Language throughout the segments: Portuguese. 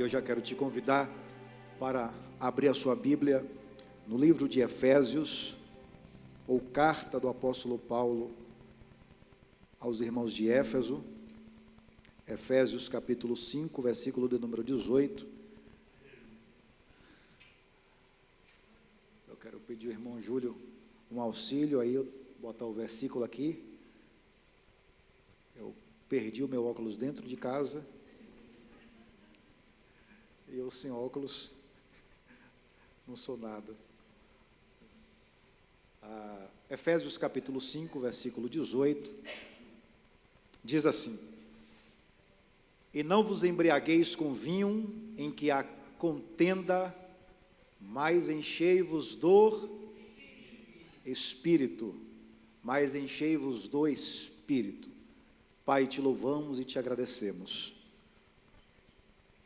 eu já quero te convidar para abrir a sua Bíblia no livro de Efésios, ou carta do apóstolo Paulo aos irmãos de Éfeso, Efésios capítulo 5, versículo de número 18. Eu quero pedir ao irmão Júlio um auxílio, aí eu botar o versículo aqui. Eu perdi o meu óculos dentro de casa, e eu sem óculos não sou nada. Efésios capítulo 5, versículo 18, diz assim: E não vos embriagueis com vinho, em que há contenda, mas enchei-vos do Espírito, mas enchei-vos do Espírito. Pai, te louvamos e te agradecemos.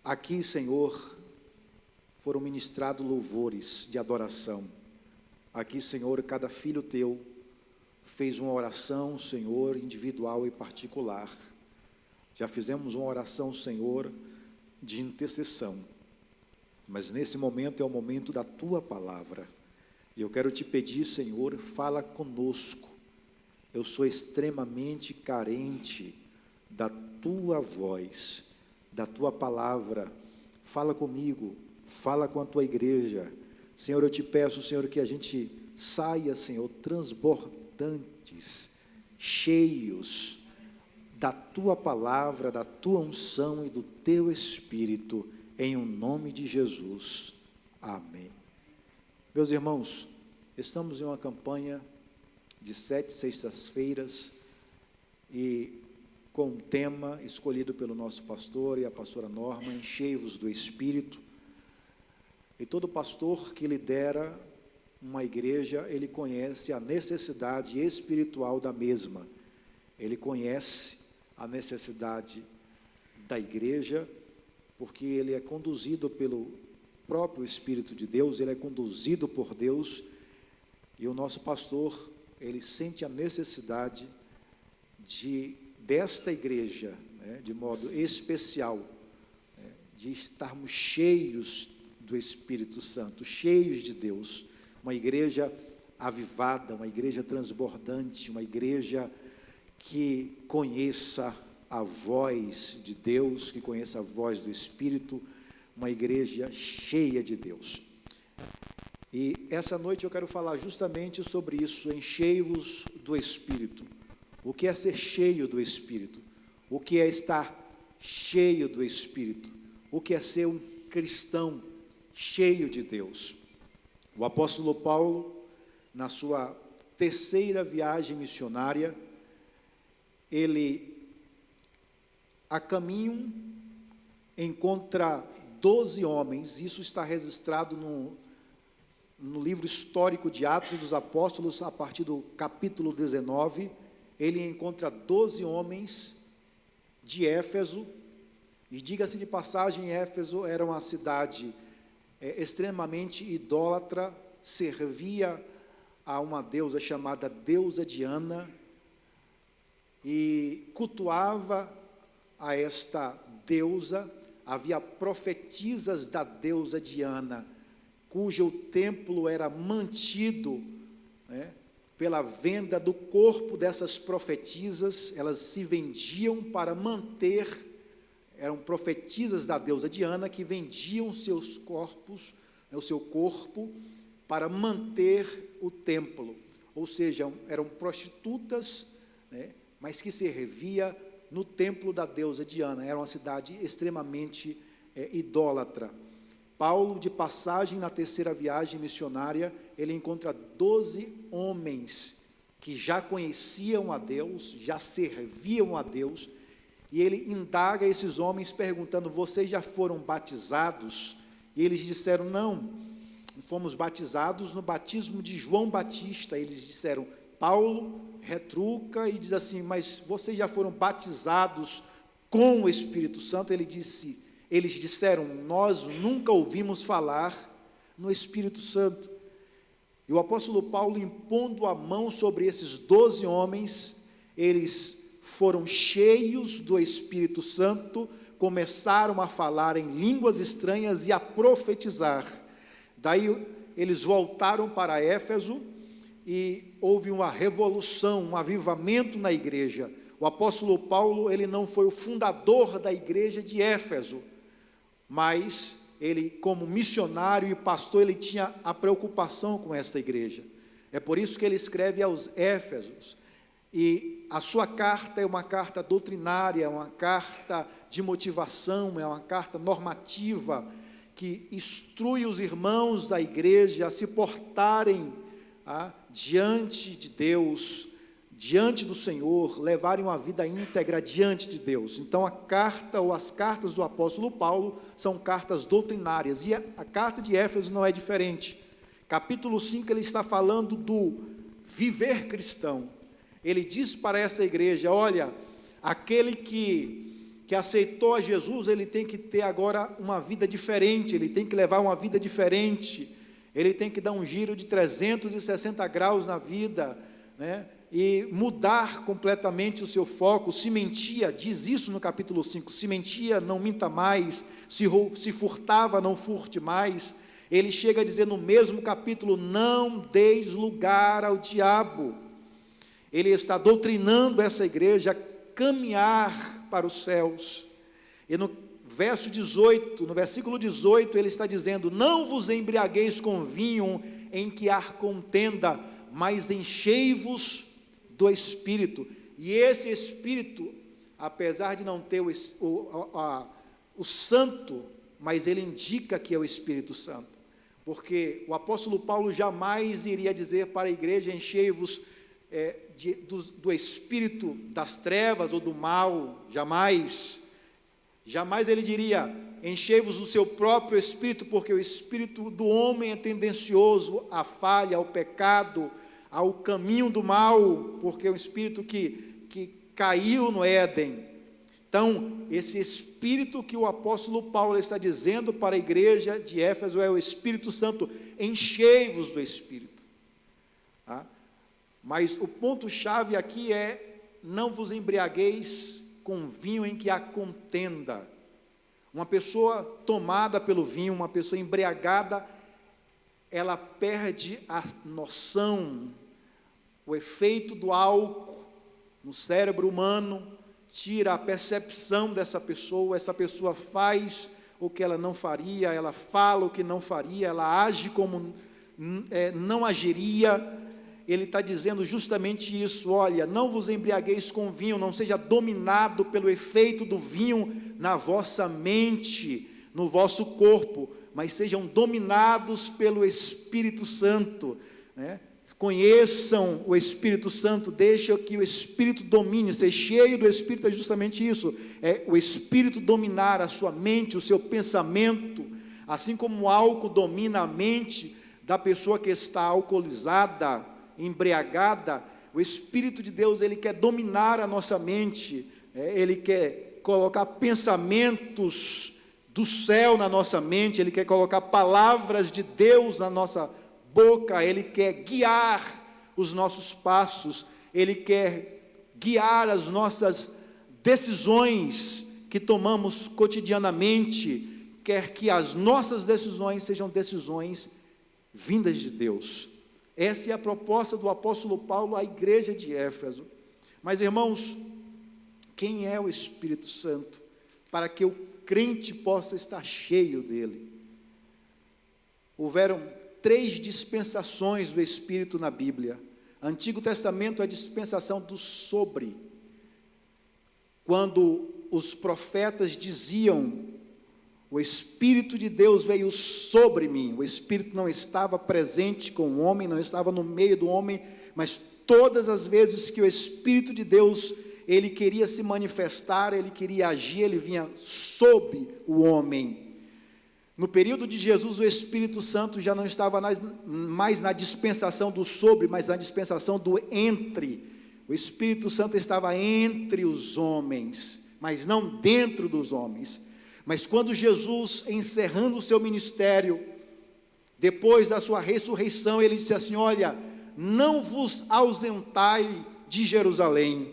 Aqui, Senhor, foram ministrados louvores de adoração. Aqui, Senhor, cada filho teu fez uma oração, Senhor, individual e particular. Já fizemos uma oração, Senhor, de intercessão. Mas nesse momento é o momento da tua palavra. E eu quero te pedir, Senhor, fala conosco. Eu sou extremamente carente da tua voz, da tua palavra. Fala comigo, fala com a tua igreja. Senhor, eu te peço, Senhor, que a gente saia, Senhor, transbordantes, cheios da tua palavra, da tua unção e do teu Espírito, em o nome de Jesus. Amém. Meus irmãos, estamos em uma campanha de 7 sextas-feiras e com um tema escolhido pelo nosso pastor e a pastora Norma, enchei-vos do Espírito. E todo pastor que lidera uma igreja, ele conhece a necessidade espiritual da mesma. Ele conhece a necessidade da igreja, porque ele é conduzido pelo próprio Espírito de Deus, ele é conduzido por Deus, e o nosso pastor, ele sente a necessidade desta igreja, né, de modo especial, né, de estarmos cheios do Espírito Santo, cheios de Deus, uma igreja avivada, uma igreja transbordante, uma igreja que conheça a voz de Deus, que conheça a voz do Espírito, uma igreja cheia de Deus. E essa noite eu quero falar justamente sobre isso, enchei-vos do Espírito. O que é ser cheio do Espírito? O que é estar cheio do Espírito? O que é ser um cristão cheio de Deus? O apóstolo Paulo, na sua terceira viagem missionária, ele, a caminho, encontra 12 homens, isso está registrado no livro histórico de Atos dos Apóstolos, a partir do capítulo 19, ele encontra 12 homens de Éfeso, e diga-se de passagem, Éfeso era uma cidade extremamente idólatra, servia a uma deusa chamada deusa Diana, e cultuava a esta deusa. Havia profetisas da deusa Diana, cujo templo era mantido, né, pela venda do corpo dessas profetisas. Elas se vendiam para manter, eram profetisas da deusa Diana que vendiam seus corpos, né, o seu corpo, para manter o templo. Ou seja, eram prostitutas, né, mas que servia no templo da deusa Diana. Era uma cidade extremamente idólatra. Paulo, de passagem na terceira viagem missionária, ele encontra 12 homens que já conheciam a Deus, já serviam a Deus, e ele indaga esses homens perguntando: vocês já foram batizados? E eles disseram: não, fomos batizados no batismo de João Batista. Eles disseram: Paulo retruca e diz assim: mas vocês já foram batizados com o Espírito Santo? Eles disseram: nós nunca ouvimos falar no Espírito Santo. E o apóstolo Paulo, impondo a mão sobre esses 12 homens, eles foram cheios do Espírito Santo, começaram a falar em línguas estranhas e a profetizar. Daí eles voltaram para Éfeso e houve uma revolução, um avivamento na igreja. O apóstolo Paulo, ele não foi o fundador da igreja de Éfeso, mas ele, como missionário e pastor, ele tinha a preocupação com esta igreja. É por isso que ele escreve aos Éfesos, e a sua carta é uma carta doutrinária, é uma carta de motivação, é uma carta normativa, que instrui os irmãos da igreja a se portarem diante de Deus, diante do Senhor, levarem uma vida íntegra diante de Deus. Então a carta ou as cartas do apóstolo Paulo são cartas doutrinárias, e a carta de Éfeso não é diferente. Capítulo 5 ele está falando do viver cristão. Ele diz para essa igreja: olha, aquele que aceitou a Jesus, ele tem que ter agora uma vida diferente, ele tem que levar uma vida diferente, ele tem que dar um giro de 360 graus na vida, né? E mudar completamente o seu foco. Se mentia, diz isso no capítulo 5, se mentia, não minta mais, se furtava, não furte mais. Ele chega a dizer no mesmo capítulo: não deis lugar ao diabo. Ele está doutrinando essa igreja a caminhar para os céus. E no versículo 18, ele está dizendo: não vos embriagueis com vinho em que há contenda, mas enchei-vos do Espírito. E esse Espírito, apesar de não ter o Santo, mas ele indica que é o Espírito Santo, porque o apóstolo Paulo jamais iria dizer para a igreja: enchei-vos do espírito das trevas ou do mal, jamais ele diria: enchei-vos do seu próprio espírito, porque o espírito do homem é tendencioso à falha, ao pecado, ao caminho do mal, porque é um espírito que caiu no Éden. Então, esse espírito que o apóstolo Paulo está dizendo para a igreja de Éfeso é o Espírito Santo: enchei-vos do Espírito. Mas o ponto-chave aqui é: não vos embriagueis com vinho em que há contenda. Uma pessoa tomada pelo vinho, uma pessoa embriagada, ela perde a noção, o efeito do álcool no cérebro humano, tira a percepção dessa pessoa. Essa pessoa faz o que ela não faria, ela fala o que não faria, ela age como não agiria. Ele está dizendo justamente isso: olha, não vos embriagueis com vinho, não seja dominado pelo efeito do vinho na vossa mente, no vosso corpo, mas sejam dominados pelo Espírito Santo, né? Conheçam o Espírito Santo, deixa que o Espírito domine. Ser cheio do Espírito é justamente isso, é o Espírito dominar a sua mente, o seu pensamento, assim como o álcool domina a mente da pessoa que está alcoolizada, embriagada. O Espírito de Deus, ele quer dominar a nossa mente, ele quer colocar pensamentos do céu na nossa mente, ele quer colocar palavras de Deus na nossa boca, ele quer guiar os nossos passos, ele quer guiar as nossas decisões que tomamos cotidianamente, quer que as nossas decisões sejam decisões vindas de Deus. Essa é a proposta do apóstolo Paulo à igreja de Éfeso. Mas, irmãos, quem é o Espírito Santo para que o crente possa estar cheio dele? Houveram 3 dispensações do Espírito na Bíblia. Antigo Testamento é a dispensação do sobre. Quando os profetas diziam: o Espírito de Deus veio sobre mim. O Espírito não estava presente com o homem, não estava no meio do homem, mas todas as vezes que o Espírito de Deus, ele queria se manifestar, ele queria agir, ele vinha sobre o homem. No período de Jesus, o Espírito Santo já não estava mais na dispensação do sobre, mas na dispensação do entre. O Espírito Santo estava entre os homens, mas não dentro dos homens. Mas quando Jesus, encerrando o seu ministério, depois da sua ressurreição, ele disse assim: olha, não vos ausentai de Jerusalém,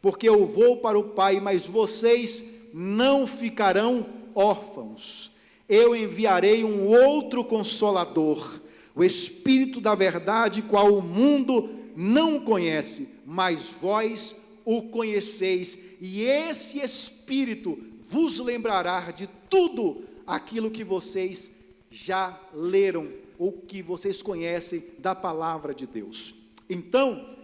porque eu vou para o Pai, mas vocês não ficarão órfãos. Eu enviarei um outro Consolador, o Espírito da verdade, qual o mundo não conhece, mas vós o conheceis, e esse Espírito vos lembrará de tudo aquilo que vocês já leram, ou que vocês conhecem da palavra de Deus. Então,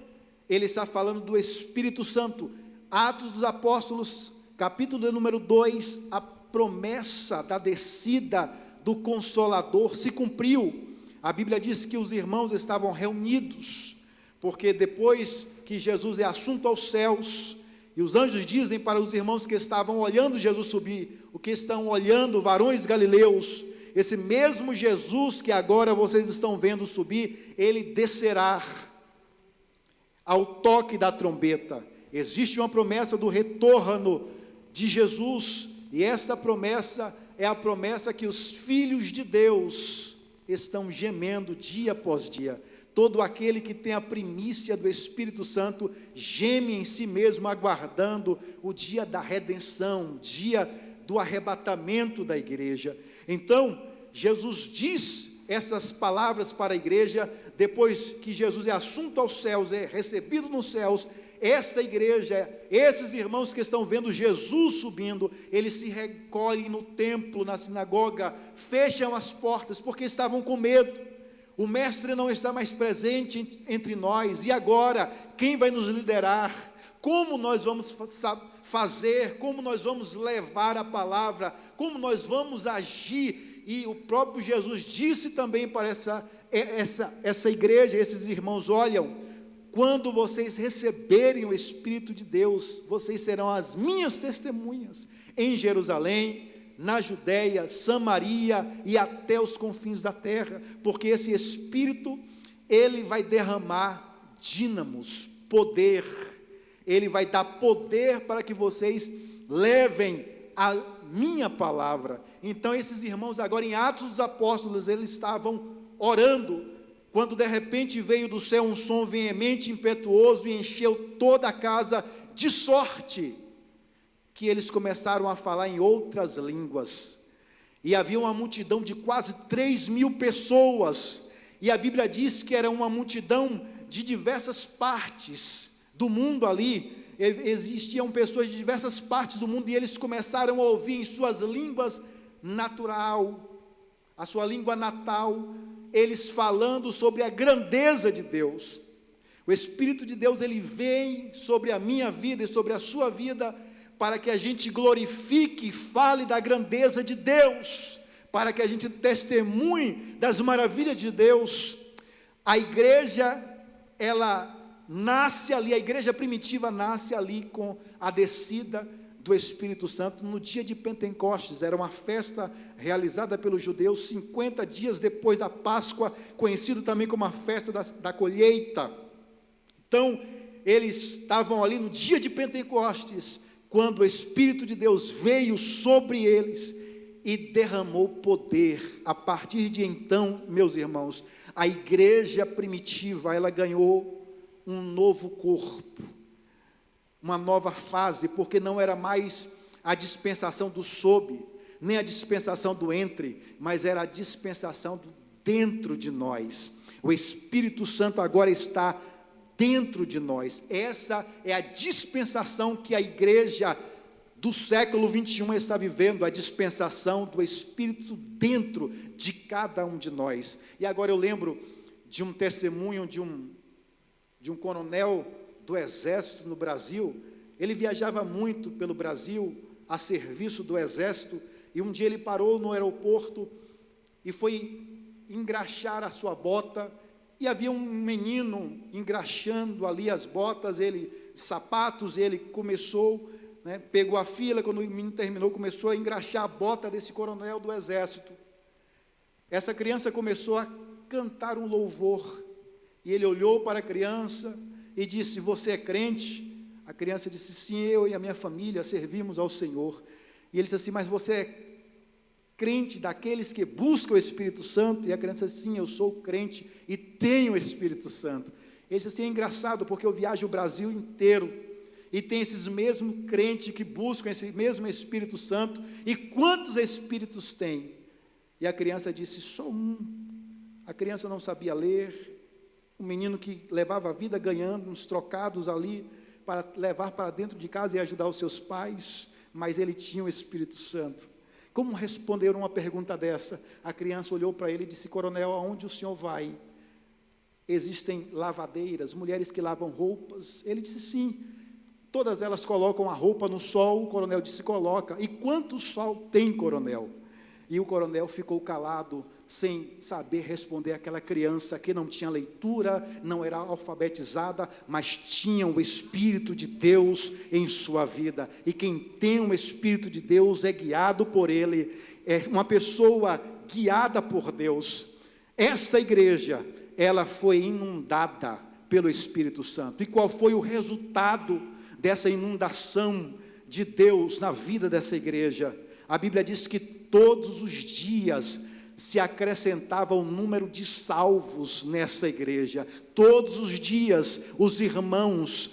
ele está falando do Espírito Santo. Atos dos Apóstolos, capítulo número 2, a promessa da descida do Consolador se cumpriu. A Bíblia diz que os irmãos estavam reunidos, porque depois que Jesus é assunto aos céus, e os anjos dizem para os irmãos que estavam olhando Jesus subir, o que estão olhando, varões galileus, esse mesmo Jesus que agora vocês estão vendo subir, ele descerá ao toque da trombeta. Existe uma promessa do retorno de Jesus, e essa promessa é a promessa que os filhos de Deus estão gemendo dia após dia. Todo aquele que tem a primícia do Espírito Santo geme em si mesmo, aguardando o dia da redenção, o dia do arrebatamento da igreja. Então, Jesus diz essas palavras para a igreja, depois que Jesus é assunto aos céus, é recebido nos céus. Essa igreja, esses irmãos que estão vendo Jesus subindo, eles se recolhem no templo, na sinagoga, fecham as portas, porque estavam com medo. O mestre não está mais presente entre nós, e agora, quem vai nos liderar? Como nós vamos fazer? Como nós vamos levar a palavra? Como nós vamos agir? E o próprio Jesus disse também para essa igreja, esses irmãos: olham, quando vocês receberem o Espírito de Deus, vocês serão as minhas testemunhas em Jerusalém, na Judéia, Samaria e até os confins da terra, porque esse Espírito, ele vai derramar dínamos, poder, ele vai dar poder para que vocês levem a minha palavra. Então esses irmãos agora em Atos dos Apóstolos, eles estavam orando, quando de repente veio do céu um som veemente, impetuoso, e encheu toda a casa, de sorte que eles começaram a falar em outras línguas, e havia uma multidão de quase 3.000 pessoas, e a Bíblia diz que era uma multidão de diversas partes do mundo ali, existiam pessoas de diversas partes do mundo, e eles começaram a ouvir em suas línguas natural, a sua língua natal, eles falando sobre a grandeza de Deus. O Espírito de Deus, ele vem sobre a minha vida e sobre a sua vida, para que a gente glorifique e fale da grandeza de Deus, para que a gente testemunhe das maravilhas de Deus. A igreja, ela nasce ali, a igreja primitiva nasce ali com a descida do Espírito Santo no dia de Pentecostes. Era uma festa realizada pelos judeus 50 dias depois da Páscoa, conhecido também como a festa da colheita. Então, eles estavam ali no dia de Pentecostes, quando o Espírito de Deus veio sobre eles e derramou poder. A partir de então, meus irmãos, a igreja primitiva, ela ganhou um novo corpo, uma nova fase, porque não era mais a dispensação do sob, nem a dispensação do entre, mas era a dispensação do dentro de nós. O Espírito Santo agora está dentro de nós. Essa é a dispensação que a igreja do século 21 está vivendo, a dispensação do Espírito dentro de cada um de nós. E agora eu lembro de um testemunho de um coronel do exército no Brasil. Ele viajava muito pelo Brasil a serviço do exército, e um dia ele parou no aeroporto e foi engraxar a sua bota, e havia um menino engraxando ali as botas, sapatos, ele começou, pegou a fila, quando o menino terminou, começou a engraxar a bota desse coronel do exército. Essa criança começou a cantar um louvor, e ele olhou para a criança e disse: você é crente? A criança disse: sim, eu e a minha família servimos ao Senhor. E ele disse assim: mas você é crente daqueles que buscam o Espírito Santo? E a criança disse: sim, eu sou crente e tenho o Espírito Santo. Ele disse assim: é engraçado, porque eu viajo o Brasil inteiro, e tem esses mesmos crentes que buscam esse mesmo Espírito Santo. E quantos Espíritos tem? E a criança disse: só um. A criança não sabia ler, um menino que levava a vida ganhando uns trocados ali, para levar para dentro de casa e ajudar os seus pais, mas ele tinha o Espírito Santo. Como responder uma pergunta dessa? A criança olhou para ele e disse: coronel, aonde o senhor vai? Existem lavadeiras, mulheres que lavam roupas. Ele disse: sim. Todas elas colocam a roupa no sol. O coronel disse: coloca. E quanto sol tem, coronel? E o coronel ficou calado, sem saber responder àquela criança que não tinha leitura, não era alfabetizada, mas tinha o Espírito de Deus em sua vida. E quem tem o Espírito de Deus é guiado por Ele, é uma pessoa guiada por Deus. Essa igreja, ela foi inundada pelo Espírito Santo. E qual foi o resultado dessa inundação de Deus na vida dessa igreja? A Bíblia diz que todos os dias se acrescentava o número de salvos nessa igreja. Todos os dias os irmãos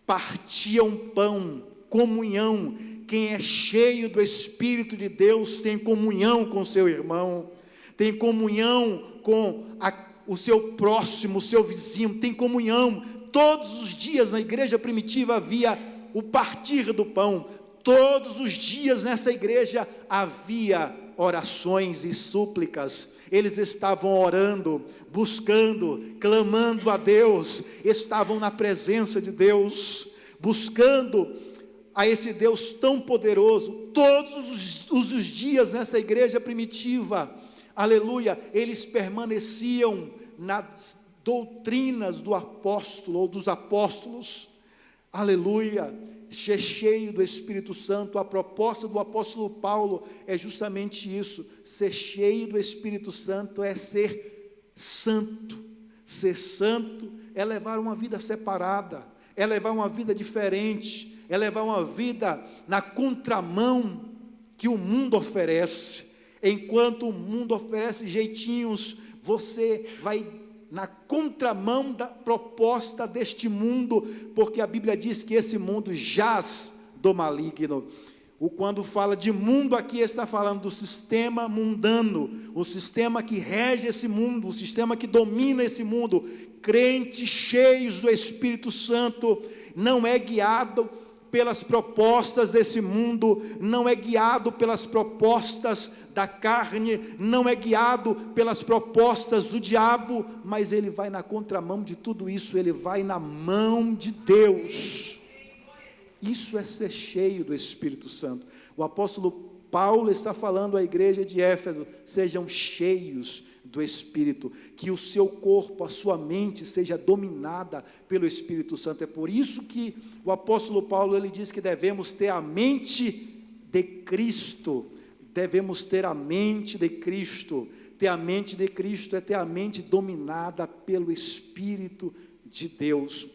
partiam pão, comunhão. Quem é cheio do Espírito de Deus tem comunhão com seu irmão, tem comunhão com o seu próximo, o seu vizinho, tem comunhão. Todos os dias na igreja primitiva havia o partir do pão. Todos os dias nessa igreja havia orações e súplicas. Eles estavam orando, buscando, clamando a Deus, estavam na presença de Deus, buscando a esse Deus tão poderoso. Todos os dias nessa igreja primitiva, aleluia, eles permaneciam nas doutrinas do apóstolo ou dos apóstolos, aleluia, cheio do Espírito Santo. A proposta do apóstolo Paulo é justamente isso: ser cheio do Espírito Santo é ser santo. Ser santo é levar uma vida separada, é levar uma vida diferente, é levar uma vida na contramão que o mundo oferece. Enquanto o mundo oferece jeitinhos, você vai na contramão da proposta deste mundo, porque a Bíblia diz que esse mundo jaz do maligno. Quando fala de mundo aqui, está falando do sistema mundano, o sistema que rege esse mundo, o sistema que domina esse mundo. Crentes cheios do Espírito Santo não é guiado pelas propostas desse mundo, não é guiado pelas propostas da carne, não é guiado pelas propostas do diabo, mas ele vai na contramão de tudo isso, ele vai na mão de Deus. Isso é ser cheio do Espírito Santo. O apóstolo Paulo está falando à igreja de Éfeso: sejam cheios do Espírito, que o seu corpo, a sua mente seja dominada pelo Espírito Santo. É por isso que o apóstolo Paulo, ele diz que devemos ter a mente de Cristo. Devemos ter a mente de Cristo. Ter a mente de Cristo é ter a mente dominada pelo Espírito de Deus.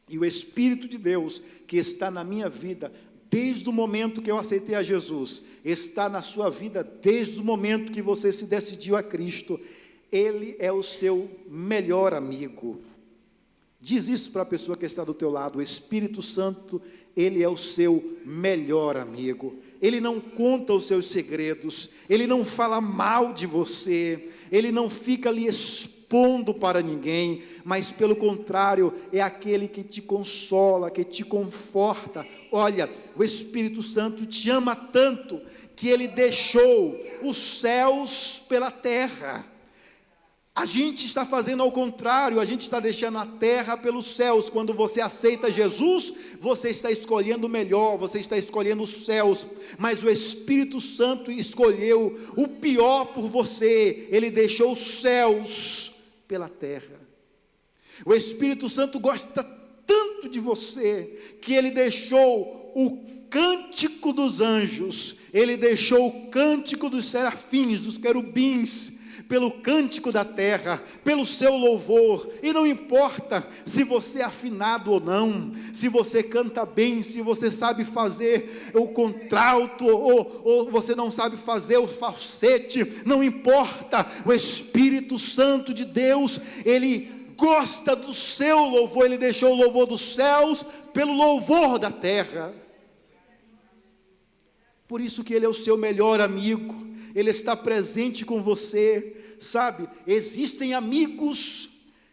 E o Espírito de Deus que está na minha vida, desde o momento que eu aceitei a Jesus, está na sua vida desde o momento que você se decidiu a Cristo. Ele é o seu melhor amigo. Diz isso para a pessoa que está do teu lado: o Espírito Santo, ele é o seu melhor amigo. Ele não conta os seus segredos, ele não fala mal de você, ele não fica lhe expondo para ninguém, mas pelo contrário, é aquele que te consola, que te conforta. Olha, o Espírito Santo te ama tanto, que ele deixou os céus pela terra. A gente está fazendo ao contrário, a gente está deixando a terra pelos céus. Quando você aceita Jesus, você está escolhendo o melhor, você está escolhendo os céus, mas o Espírito Santo escolheu o pior por você. Ele deixou os céus pela terra. O Espírito Santo gosta tanto de você, que ele deixou o cântico dos anjos, ele deixou o cântico dos serafins, dos querubins, pelo cântico da terra, pelo seu louvor. E não importa se você é afinado ou não, se você canta bem, se você sabe fazer o contralto, ou você não sabe fazer o falsete, não importa. O Espírito Santo de Deus, ele gosta do seu louvor, Ele deixou o louvor dos céus pelo louvor da terra. Por isso que Ele é o seu melhor amigo, Ele está presente com você, sabe? Existem amigos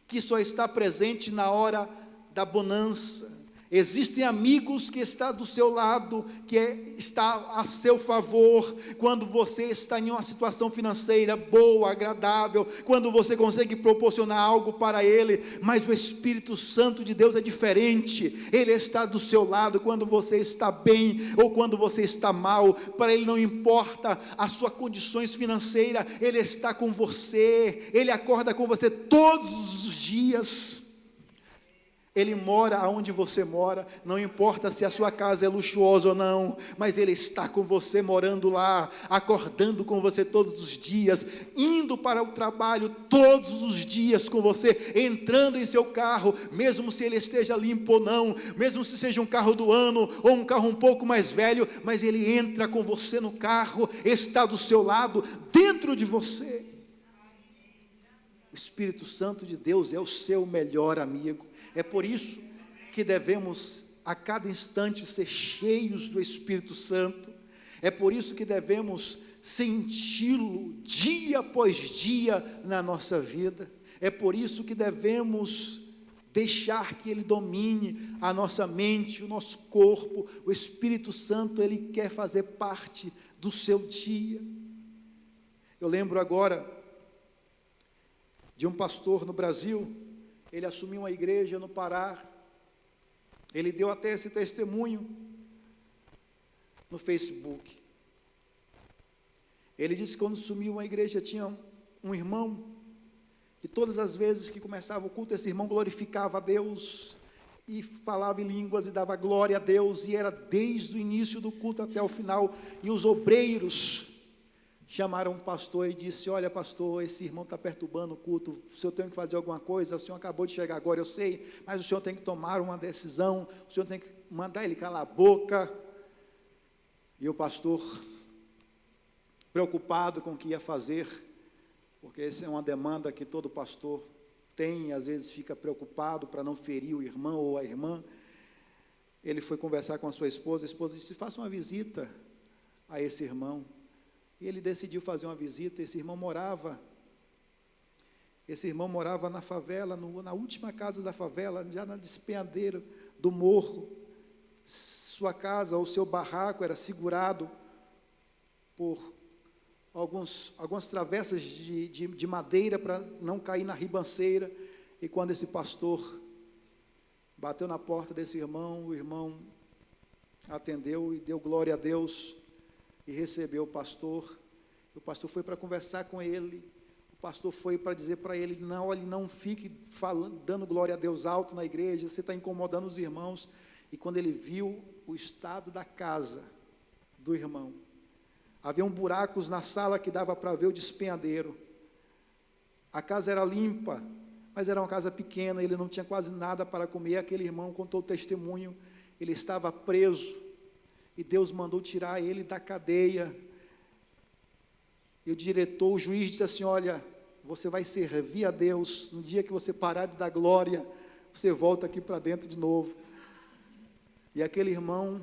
que só está presente na hora da bonança. Existem amigos que estão do seu lado, que está a seu favor, quando você está em uma situação financeira boa, agradável, quando você consegue proporcionar algo para ele, mas o Espírito Santo de Deus é diferente, ele está do seu lado quando você está bem, ou quando você está mal, para ele não importa as suas condições financeiras, ele está com você, ele acorda com você todos os dias, Ele mora onde você mora, não importa se a sua casa é luxuosa ou não, mas Ele está com você morando lá, acordando com você todos os dias, indo para o trabalho todos os dias com você, entrando em seu carro, mesmo se ele esteja limpo ou não, mesmo se seja um carro do ano, ou um carro um pouco mais velho, mas Ele entra com você no carro, está do seu lado, dentro de você. O Espírito Santo de Deus é o seu melhor amigo. É por isso que devemos a cada instante ser cheios do Espírito Santo. É por isso que devemos senti-lo dia após dia na nossa vida. É por isso que devemos deixar que Ele domine a nossa mente, o nosso corpo. O Espírito Santo, Ele quer fazer parte do seu dia. Eu lembro agora de um pastor no Brasil. Ele assumiu uma igreja no Pará, ele deu até esse testemunho no Facebook. Ele disse que quando assumiu uma igreja, tinha um irmão, que todas as vezes que começava o culto, esse irmão glorificava a Deus, e falava em línguas, e dava glória a Deus, e era desde o início do culto até o final, e os obreiros chamaram o pastor e disse: olha pastor, esse irmão está perturbando o culto, o senhor tem que fazer alguma coisa, o senhor acabou de chegar agora, eu sei, mas o senhor tem que tomar uma decisão, o senhor tem que mandar ele calar a boca. E o pastor, preocupado com o que ia fazer, porque essa é uma demanda que todo pastor tem, e às vezes fica preocupado para não ferir o irmão ou a irmã, ele foi conversar com a esposa disse: faça uma visita a esse irmão. E ele decidiu fazer uma visita. Esse irmão morava na favela, na última casa da favela, já na despenhadeira do morro. Sua casa, o seu barraco era segurado por algumas travessas de madeira para não cair na ribanceira. E quando esse pastor bateu na porta desse irmão, o irmão atendeu e deu glória a Deus, e recebeu o pastor foi para conversar com ele, o pastor foi para dizer para ele: não fique dando glória a Deus alto na igreja, você está incomodando os irmãos. E quando ele viu o estado da casa do irmão, havia buracos na sala que dava para ver o despenhadeiro, a casa era limpa, mas era uma casa pequena, ele não tinha quase nada para comer. Aquele irmão contou o testemunho, ele estava preso, e Deus mandou tirar ele da cadeia, e o diretor, o juiz disse assim: olha, você vai servir a Deus, no dia que você parar de dar glória, você volta aqui para dentro de novo. E aquele irmão,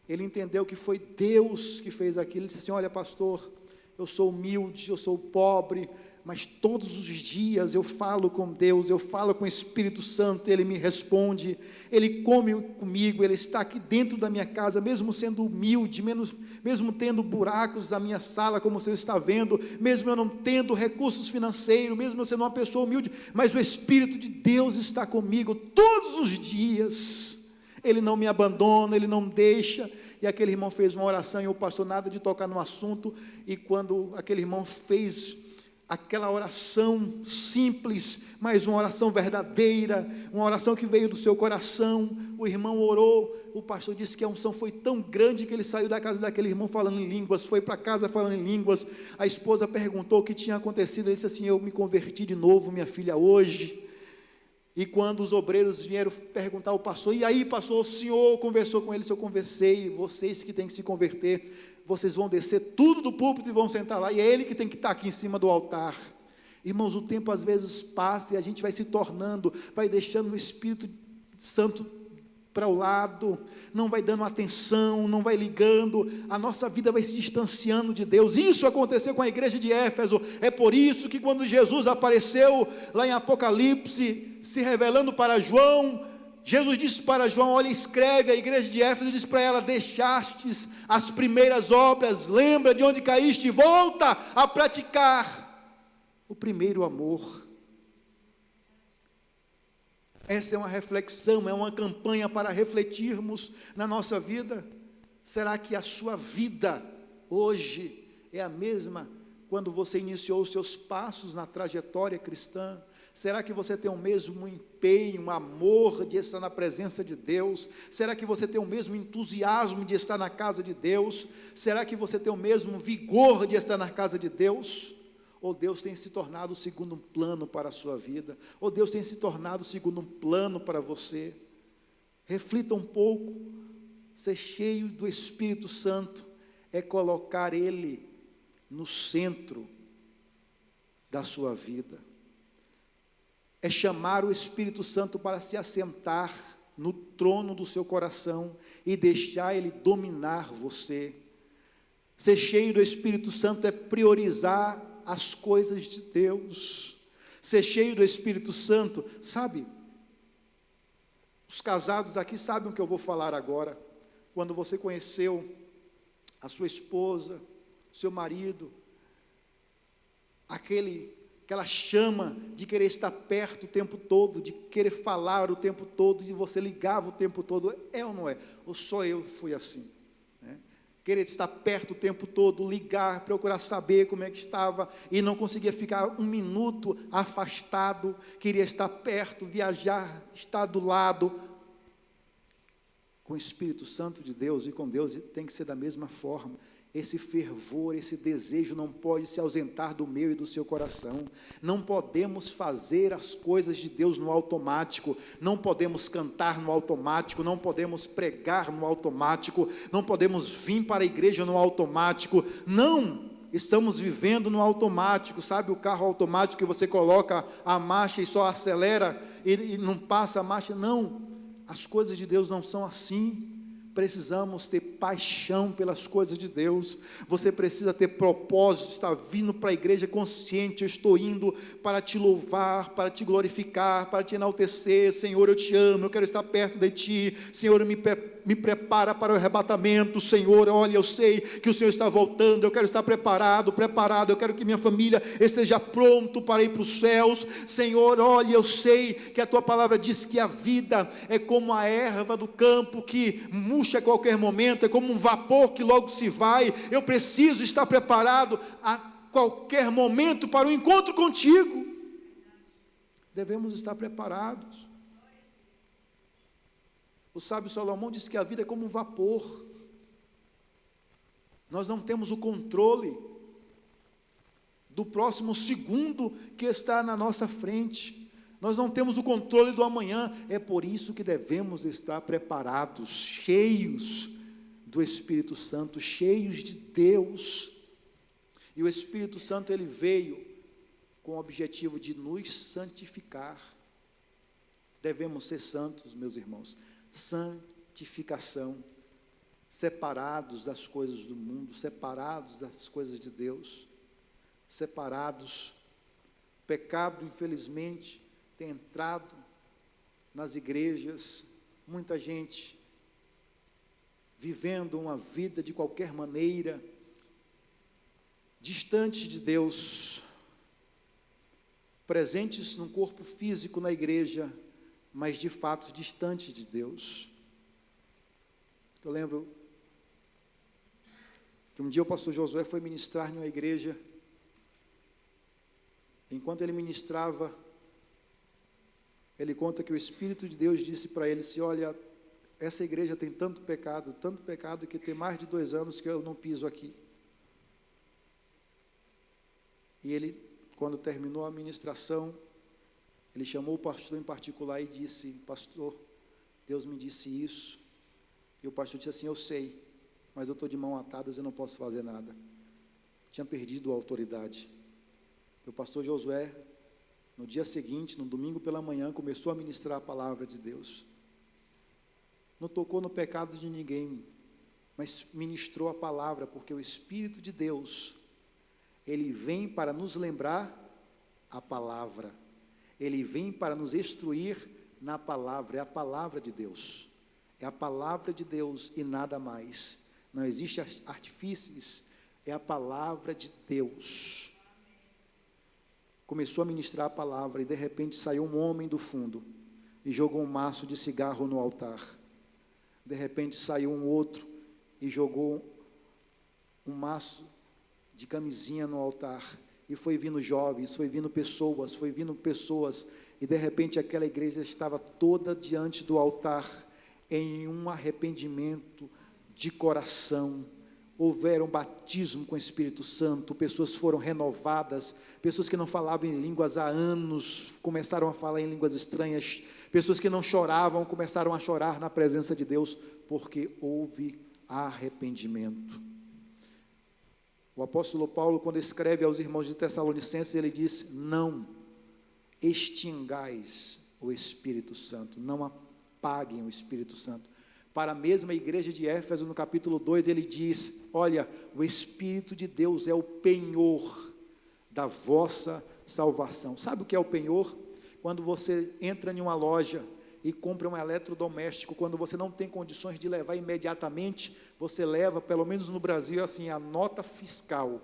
ele entendeu que foi Deus que fez aquilo. Ele disse assim: olha pastor, eu sou humilde, eu sou pobre, mas todos os dias eu falo com Deus, eu falo com o Espírito Santo, Ele me responde, Ele come comigo, Ele está aqui dentro da minha casa, mesmo sendo humilde, mesmo tendo buracos na minha sala, como você está vendo, mesmo eu não tendo recursos financeiros, mesmo eu sendo uma pessoa humilde, mas o Espírito de Deus está comigo todos os dias, Ele não me abandona, Ele não me deixa. E aquele irmão fez uma oração, e o pastor nada de tocar no assunto, e quando aquele irmão fez aquela oração simples, mas uma oração verdadeira, uma oração que veio do seu coração, o irmão orou, o pastor disse que a unção foi tão grande que ele saiu da casa daquele irmão falando em línguas, foi para casa falando em línguas. A esposa perguntou o que tinha acontecido, ele disse assim: eu me converti de novo, minha filha, hoje. E quando os obreiros vieram perguntar ao pastor: e aí pastor, o senhor conversou com ele? Se eu conversei, vocês que têm que se converter, vocês vão descer tudo do púlpito e vão sentar lá, e é ele que tem que estar aqui em cima do altar. Irmãos, o tempo às vezes passa e a gente vai se tornando, vai deixando o Espírito Santo para o lado, não vai dando atenção, não vai ligando, a nossa vida vai se distanciando de Deus. Isso aconteceu com a igreja de Éfeso. É por isso que quando Jesus apareceu lá em Apocalipse, se revelando para João, Jesus disse para João: olha, escreve, a igreja de Éfeso disse para ela: deixastes as primeiras obras, lembra de onde caíste e volta a praticar o primeiro amor. Essa é uma reflexão, é uma campanha para refletirmos na nossa vida. Será que a sua vida hoje é a mesma quando você iniciou os seus passos na trajetória cristã? Será que você tem o mesmo empenho, um amor de estar na presença de Deus? Será que você tem o mesmo entusiasmo de estar na casa de Deus? Será que você tem o mesmo vigor de estar na casa de Deus? Ou Deus tem se tornado o segundo plano para a sua vida? Ou Deus tem se tornado o segundo plano para você? Reflita um pouco. Ser cheio do Espírito Santo é colocar Ele no centro da sua vida. É chamar o Espírito Santo para se assentar no trono do seu coração e deixar Ele dominar você. Ser cheio do Espírito Santo é priorizar as coisas de Deus. Ser cheio do Espírito Santo, sabe, os casados aqui sabem o que eu vou falar agora. Quando você conheceu a sua esposa, seu marido, aquela chama de querer estar perto o tempo todo, de querer falar o tempo todo, de você ligava o tempo todo, é ou não é? Ou só eu fui assim? Querer estar perto o tempo todo, ligar, procurar saber como é que estava, e não conseguia ficar um minuto afastado, queria estar perto, viajar, estar do lado. Com o Espírito Santo de Deus e com Deus tem que ser da mesma forma. Esse fervor, esse desejo não pode se ausentar do meu e do seu coração. Não podemos fazer as coisas de Deus no automático, não podemos cantar no automático, não podemos pregar no automático, não podemos vir para a igreja no automático. Não estamos vivendo no automático. Sabe o carro automático que você coloca a marcha e só acelera e não passa a marcha? Não, as coisas de Deus não são assim. Precisamos ter paixão pelas coisas de Deus. Você precisa ter propósito, estar vindo para a igreja consciente: eu estou indo para te louvar, para te glorificar, para te enaltecer. Senhor, eu te amo, eu quero estar perto de ti. Senhor, me prepara para o arrebatamento. Senhor, olha, eu sei que o Senhor está voltando, eu quero estar preparado, eu quero que minha família esteja pronto para ir para os céus. Senhor, olha, eu sei que a tua palavra diz que a vida é como a erva do campo que murcha a qualquer momento, é como um vapor que logo se vai. Eu preciso estar preparado a qualquer momento para o encontro contigo. Devemos estar preparados. O sábio Salomão disse que a vida é como um vapor. Nós não temos o controle do próximo segundo que está na nossa frente. Nós não temos o controle do amanhã. É por isso que devemos estar preparados, cheios do Espírito Santo, cheios de Deus. E o Espírito Santo, ele veio com o objetivo de nos santificar. Devemos ser santos, meus irmãos. Santificação, separados das coisas do mundo, separados das coisas de Deus, separados. Pecado, infelizmente, tem entrado nas igrejas, muita gente vivendo uma vida de qualquer maneira, distante de Deus, presentes num corpo físico na igreja, mas de fato distantes de Deus. Eu lembro que um dia o pastor Josué foi ministrar em uma igreja. Enquanto ele ministrava, ele conta que o Espírito de Deus disse para ele assim: olha, essa igreja tem tanto pecado, que tem mais de 2 anos que eu não piso aqui. E ele, quando terminou a ministração, ele chamou o pastor em particular e disse: pastor, Deus me disse isso. E o pastor disse assim: eu sei, mas eu estou de mãos atadas, eu não posso fazer nada. Tinha perdido a autoridade. O pastor Josué, no dia seguinte, no domingo pela manhã, começou a ministrar a palavra de Deus. Não tocou no pecado de ninguém, mas ministrou a palavra, porque o Espírito de Deus, ele vem para nos lembrar a palavra, ele vem para nos instruir na palavra, é a palavra de Deus, é a palavra de Deus e nada mais, não existe artifícios, é a palavra de Deus. Começou a ministrar a palavra e de repente saiu um homem do fundo e jogou um maço de cigarro no altar. De repente saiu um outro e jogou um maço de camisinha no altar. E foi vindo jovens, foi vindo pessoas, e de repente aquela igreja estava toda diante do altar, em um arrependimento de coração. Houveram batismo com o Espírito Santo, pessoas foram renovadas, pessoas que não falavam em línguas há anos, começaram a falar em línguas estranhas, pessoas que não choravam, começaram a chorar na presença de Deus, porque houve arrependimento. O apóstolo Paulo, quando escreve aos irmãos de Tessalonicenses, ele diz: não extingais o Espírito Santo, não apaguem o Espírito Santo. Para a mesma igreja de Éfeso, no capítulo 2, ele diz: olha, o Espírito de Deus é o penhor da vossa salvação. Sabe o que é o penhor? Quando você entra em uma loja e compra um eletrodoméstico, quando você não tem condições de levar imediatamente, você leva, pelo menos no Brasil, assim, a nota fiscal.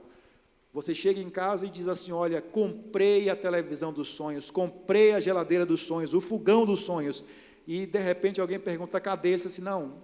Você chega em casa e diz assim: olha, comprei a televisão dos sonhos, comprei a geladeira dos sonhos, o fogão dos sonhos. E de repente alguém pergunta: cadê? Ele diz assim: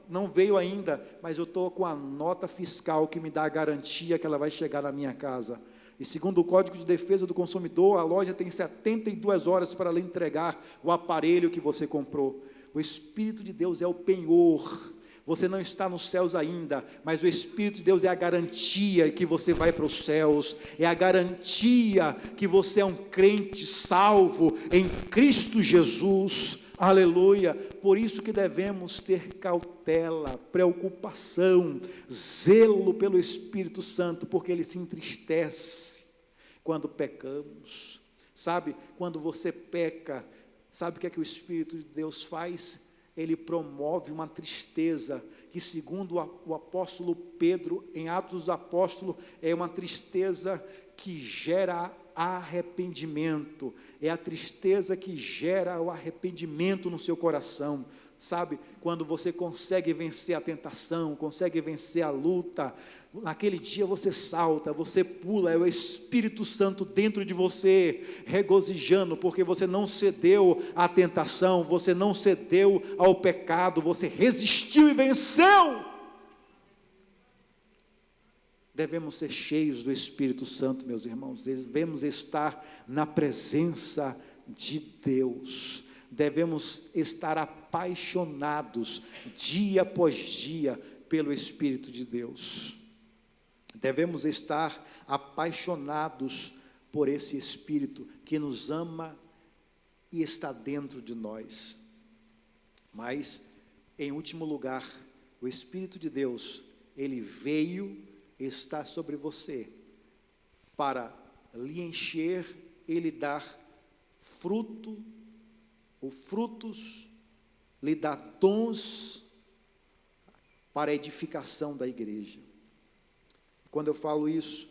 não veio ainda, mas eu estou com a nota fiscal que me dá a garantia que ela vai chegar na minha casa. E segundo o Código de Defesa do Consumidor, a loja tem 72 horas para lhe entregar o aparelho que você comprou. O Espírito de Deus é o penhor. Você não está nos céus ainda, mas o Espírito de Deus é a garantia que você vai para os céus, é a garantia que você é um crente salvo em Cristo Jesus. Aleluia. Por isso que devemos ter cautela, preocupação, zelo pelo Espírito Santo, porque ele se entristece quando pecamos. Sabe, quando você peca, sabe o que é que o Espírito de Deus faz? Ele promove uma tristeza, que segundo o apóstolo Pedro, em Atos dos Apóstolos, é uma tristeza que gera arrependimento, é a tristeza que gera o arrependimento no seu coração. Sabe, quando você consegue vencer a tentação, consegue vencer a luta, naquele dia você salta, você pula, é o Espírito Santo dentro de você, regozijando, porque você não cedeu à tentação, você não cedeu ao pecado, você resistiu e venceu. Devemos ser cheios do Espírito Santo, meus irmãos, devemos estar na presença de Deus, devemos estar apaixonados, dia após dia, pelo Espírito de Deus, devemos estar apaixonados por esse Espírito que nos ama e está dentro de nós. Mas, em último lugar, o Espírito de Deus, ele veio, está sobre você, para lhe encher e lhe dar fruto, ou frutos, lhe dar dons, para a edificação da igreja. Quando eu falo isso,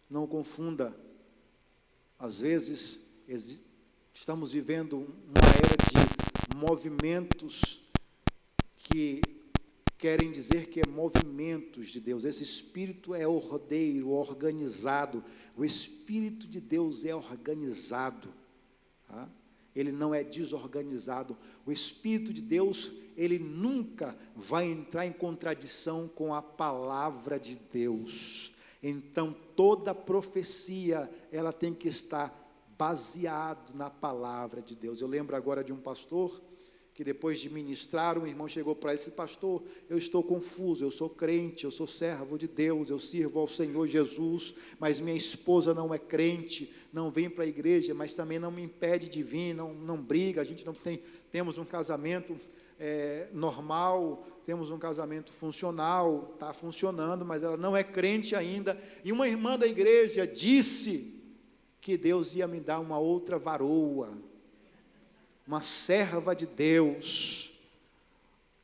não confunda, às vezes, estamos vivendo uma era de movimentos que querem dizer que é movimentos de Deus. Esse Espírito é ordeiro, organizado. O Espírito de Deus é organizado, tá? Ele não é desorganizado. O Espírito de Deus, ele nunca vai entrar em contradição com a palavra de Deus. Então, toda profecia, ela tem que estar baseado na palavra de Deus. Eu lembro agora de um pastor que depois de ministrar, um irmão chegou para ele e disse: pastor, eu estou confuso, eu sou crente, eu sou servo de Deus, eu sirvo ao Senhor Jesus, mas minha esposa não é crente, não vem para a igreja, mas também não me impede de vir, não briga, a gente não tem, temos um casamento normal, temos um casamento funcional, está funcionando, mas ela não é crente ainda. E uma irmã da igreja disse que Deus ia me dar uma outra varoa, uma serva de Deus,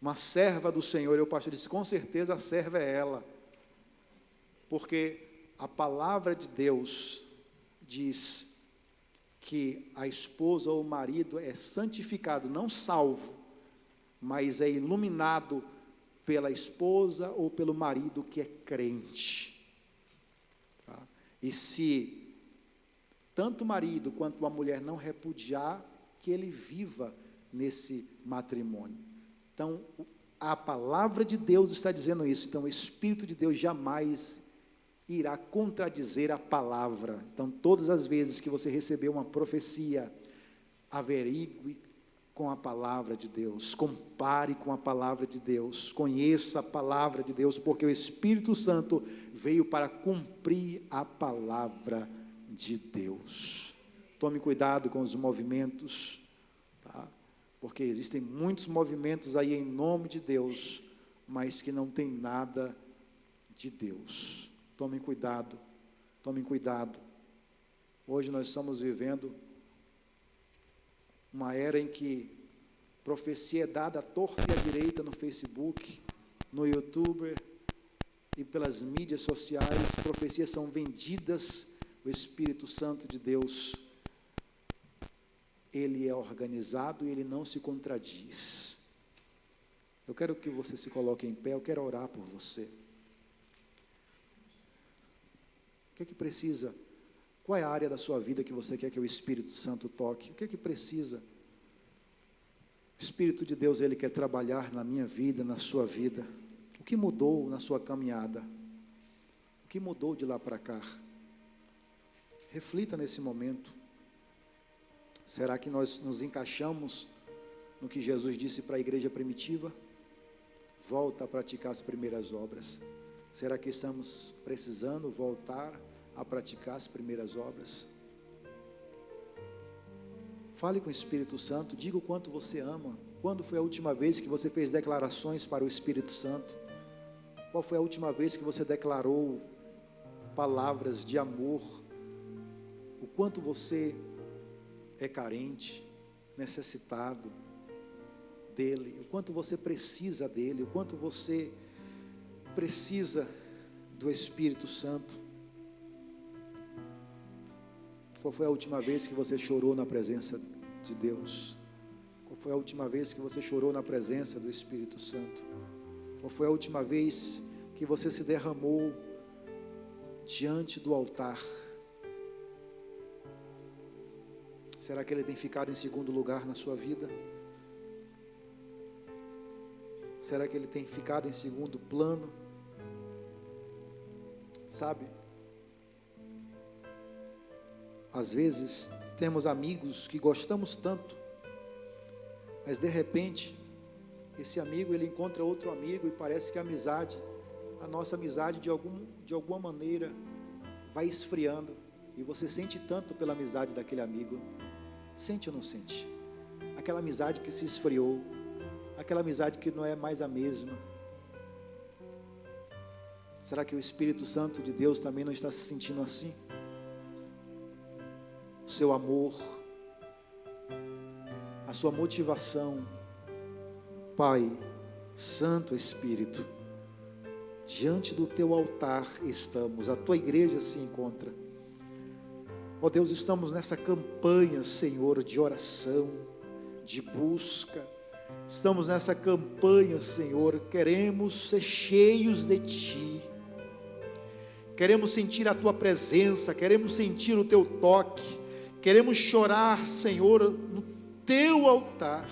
uma serva do Senhor. E o pastor disse, com certeza a serva é ela, porque a palavra de Deus diz que a esposa ou o marido é santificado, não salvo, mas é iluminado pela esposa ou pelo marido que é crente. Tá? E se tanto o marido quanto a mulher não repudiar, que ele viva nesse matrimônio. Então, a palavra de Deus está dizendo isso. Então, o Espírito de Deus jamais irá contradizer a palavra. Então, todas as vezes que você receber uma profecia, averigue com a palavra de Deus, compare com a palavra de Deus, conheça a palavra de Deus, porque o Espírito Santo veio para cumprir a palavra de Deus. Tome cuidado com os movimentos, tá? Porque existem muitos movimentos aí em nome de Deus, mas que não tem nada de Deus. Tomem cuidado, tomem cuidado. Hoje nós estamos vivendo uma era em que profecia é dada à torta e à direita no Facebook, no YouTube e pelas mídias sociais. Profecias são vendidas. O Espírito Santo de Deus, ele é organizado e ele não se contradiz. Eu quero que você se coloque em pé, eu quero orar por você. O que é que precisa? Qual é a área da sua vida que você quer que o Espírito Santo toque? O que é que precisa? O Espírito de Deus, ele quer trabalhar na minha vida, na sua vida. O que mudou na sua caminhada? O que mudou de lá para cá? Reflita nesse momento. Será que nós nos encaixamos no que Jesus disse para a igreja primitiva? Volta a praticar as primeiras obras. Será que estamos precisando voltar a praticar as primeiras obras? Fale com o Espírito Santo, diga o quanto você ama. Quando foi a última vez que você fez declarações para o Espírito Santo? Qual foi a última vez que você declarou palavras de amor? O quanto você é carente, necessitado dele, o quanto você precisa dele, o quanto você precisa do Espírito Santo. Qual foi a última vez que você chorou na presença de Deus? Qual foi a última vez que você chorou na presença do Espírito Santo? Qual foi a última vez que você se derramou diante do altar? Será que ele tem ficado em segundo lugar na sua vida? Será que ele tem ficado em segundo plano? Sabe? Às vezes temos amigos que gostamos tanto, mas de repente esse amigo ele encontra outro amigo e parece que a nossa amizade de alguma maneira vai esfriando, e você sente tanto pela amizade daquele amigo. Sente ou não sente? Aquela amizade que se esfriou, aquela amizade que não é mais a mesma. Será que o Espírito Santo de Deus também não está se sentindo assim? O seu amor, a sua motivação. Pai, Santo Espírito, diante do teu altar estamos, a tua igreja se encontra. Ó Deus, estamos nessa campanha, Senhor, de oração, de busca. Estamos nessa campanha, Senhor, queremos ser cheios de Ti. Queremos sentir a Tua presença, queremos sentir o Teu toque. Queremos chorar, Senhor, no Teu altar.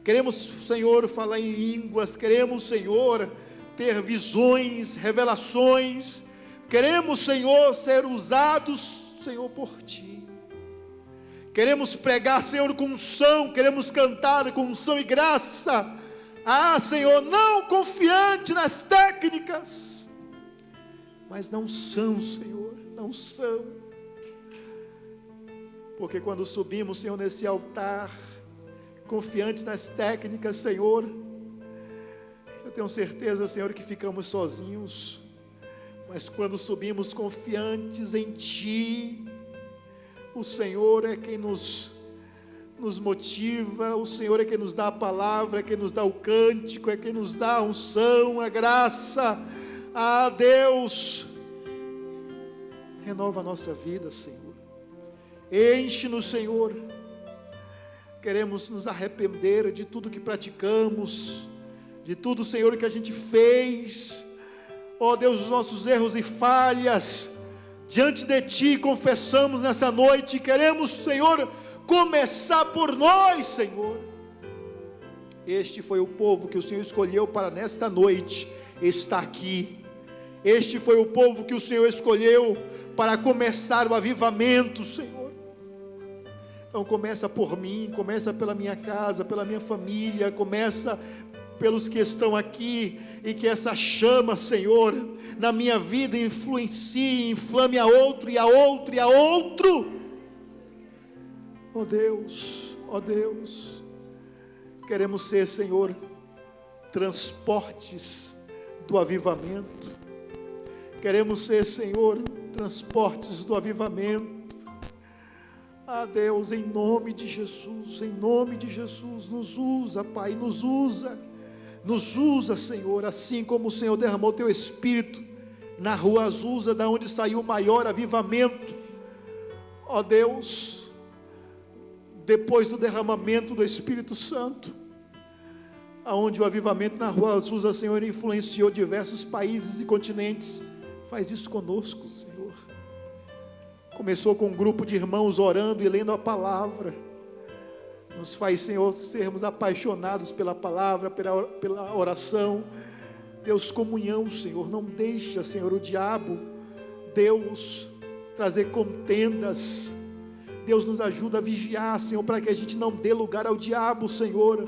Queremos, Senhor, falar em línguas. Queremos, Senhor, ter visões, revelações. Queremos, Senhor, ser usados, Senhor, por Ti. Queremos pregar, Senhor, com unção. Queremos cantar com unção e graça. Senhor, não confiante nas técnicas, mas não são, Senhor, não são. Porque quando subimos, Senhor, nesse altar, confiante nas técnicas, Senhor, eu tenho certeza, Senhor, que ficamos sozinhos. Mas quando subimos confiantes em Ti, O Senhor é quem nos motiva, o Senhor é quem nos dá a palavra, é quem nos dá o cântico, é quem nos dá a unção, a graça. Ah, Deus, renova a nossa vida, Senhor. Enche-nos, Senhor. Queremos nos arrepender de tudo que praticamos, de tudo, Senhor, que a gente fez. Ó Deus, os nossos erros e falhas, diante de Ti confessamos nessa noite. Queremos, Senhor, começar por nós, Senhor. Este foi o povo que o Senhor escolheu para nesta noite estar aqui. Este foi o povo que o Senhor escolheu para começar o avivamento, Senhor. Então começa por mim, começa pela minha casa, pela minha família, começa pelos que estão aqui, e que essa chama, Senhor, na minha vida influencie, inflame a outro, e a outro, e a outro. Ó Deus, queremos ser, Senhor, transportes do avivamento. Queremos ser, Senhor, transportes do avivamento. Ah, Deus, em nome de Jesus, nos usa, Pai, nos usa, Senhor, assim como o Senhor derramou Teu Espírito na rua Azusa, da onde saiu o maior avivamento. Ó Deus, depois do derramamento do Espírito Santo, aonde o avivamento na rua Azusa, Senhor, influenciou diversos países e continentes, faz isso conosco, Senhor. Começou com um grupo de irmãos orando e lendo a palavra. Nos faz, Senhor, sermos apaixonados pela palavra, pela oração. Deus, comunhão, Senhor, não deixa, Senhor, o diabo, Deus, trazer contendas. Deus, nos ajuda a vigiar, Senhor, para que a gente não dê lugar ao diabo, Senhor.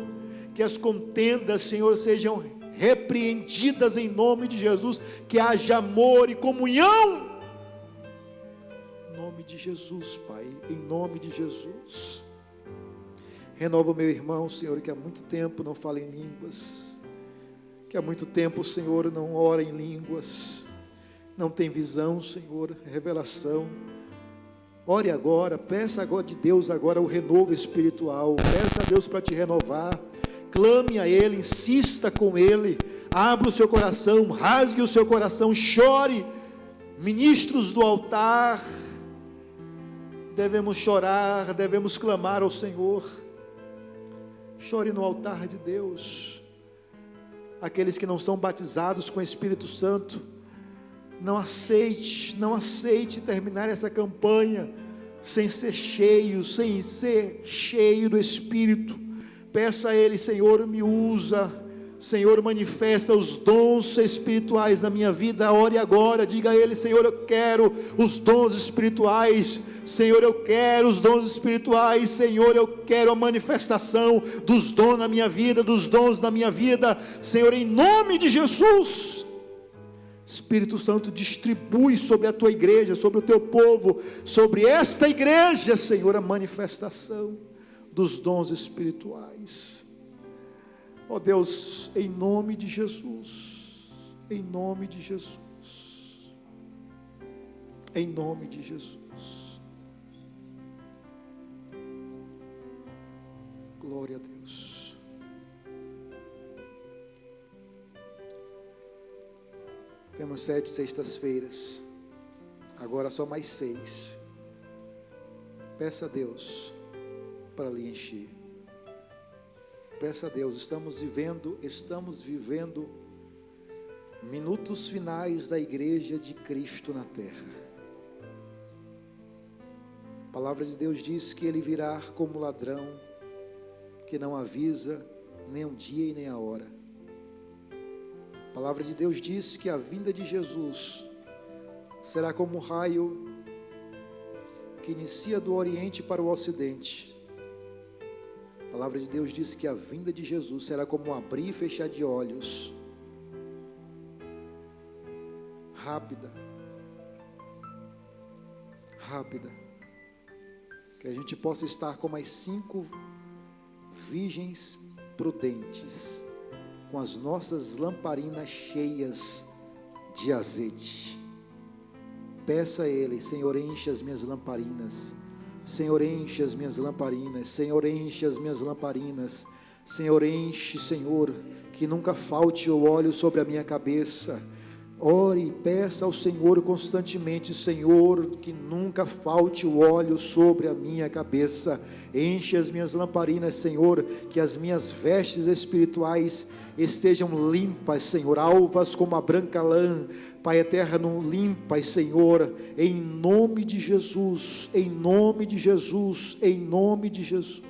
Que as contendas, Senhor, sejam repreendidas em nome de Jesus. Que haja amor e comunhão. Em nome de Jesus, Pai, em nome de Jesus. Renova o meu irmão, Senhor, que há muito tempo não fala em línguas, que há muito tempo, Senhor, não ora em línguas, não tem visão, Senhor, revelação. Ore agora, peça agora de Deus agora o renovo espiritual, peça a Deus para te renovar, clame a Ele, insista com Ele, abra o seu coração, rasgue o seu coração, chore. Ministros do altar, devemos chorar, devemos clamar ao Senhor. Chore no altar de Deus. Aqueles que não são batizados com o Espírito Santo, não aceite terminar essa campanha sem ser cheio do Espírito. Peça a Ele: Senhor, me usa, Senhor, manifesta os dons espirituais na minha vida. Ore agora, diga a Ele: Senhor, eu quero os dons espirituais. Senhor, eu quero os dons espirituais. Senhor, eu quero a manifestação dos dons na minha vida, Senhor, em nome de Jesus. Espírito Santo, distribui sobre a Tua igreja, sobre o Teu povo, sobre esta igreja, Senhor, a manifestação dos dons espirituais. Ó Deus, em nome de Jesus, em nome de Jesus, em nome de Jesus. Glória a Deus. Temos 7 sextas-feiras, agora só mais 6. Peça a Deus para lhe encher. Peça a Deus. Estamos vivendo minutos finais da igreja de Cristo na terra. A palavra de Deus diz que Ele virá como ladrão, que não avisa nem o dia e nem a hora. A palavra de Deus diz que a vinda de Jesus será como um raio que inicia do Oriente para o Ocidente. A palavra de Deus diz que a vinda de Jesus será como um abrir e fechar de olhos, rápida, que a gente possa estar como as 5 virgens prudentes, com as nossas lamparinas cheias de azeite. Peça a Ele: Senhor, enche as minhas lamparinas, Senhor, enche as minhas lamparinas, Senhor, enche as minhas lamparinas, Senhor, enche, Senhor, que nunca falte o óleo sobre a minha cabeça. Ore e peça ao Senhor constantemente: Senhor, que nunca falte o óleo sobre a minha cabeça. Enche as minhas lamparinas, Senhor, que as minhas vestes espirituais estejam limpas, Senhor, alvas como a branca lã. Pai eterno, limpas, Senhor, em nome de Jesus, em nome de Jesus, em nome de Jesus.